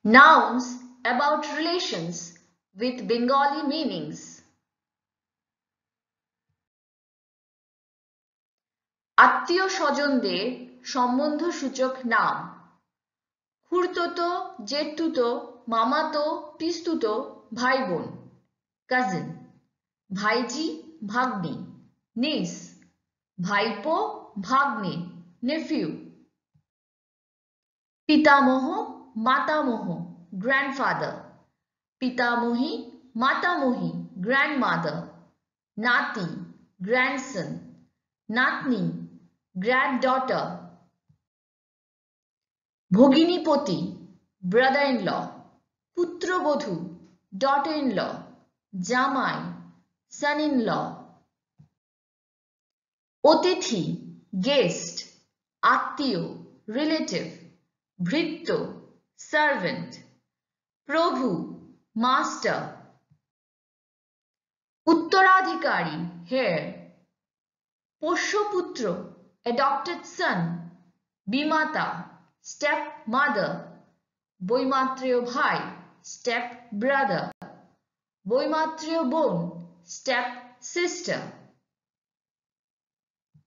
Nouns about relations with Bengali meanings. আত্মীয় স্বজনদের সম্বন্ধসূচক নাম: খুড়তুতো, জেঠতুতো, মামাতো, পিসতুতো, ভাই বোন, কাজিন, ভাইজি, ভাগ্নি, নিস, ভাইপো, ভাগ্নে, নেফিউ, পিতামহ, মাতামহ, গ্র্যান্ডফাদার, পিতামহী, মাতামহী, গ্র্যান্ডমাদার, নাতি, গ্র্যান্ডসন, নাতনি, গ্র্যান্ডডটার, ভগিনীপতি, ব্রাদার ইন ল, পুত্রবধূ, ডটার ইন ল, জামাই, সন ইন ল, অতিথি, গেস্ট, আত্মীয়, রিলেটিভ, ভৃত্য, সার্ভেন্ট, প্রভু, মাস্টার, উত্তরাধিকারী, হেয়ার, পোষ্যপুত্র, অ্যাডপ্টেড সন, বিমাতা, স্টেপ মাদার, বৈমাত্রেয় ভাই, স্টেপ ব্রাদার, বৈমাত্রেয় বোন, স্টেপ সিস্টার।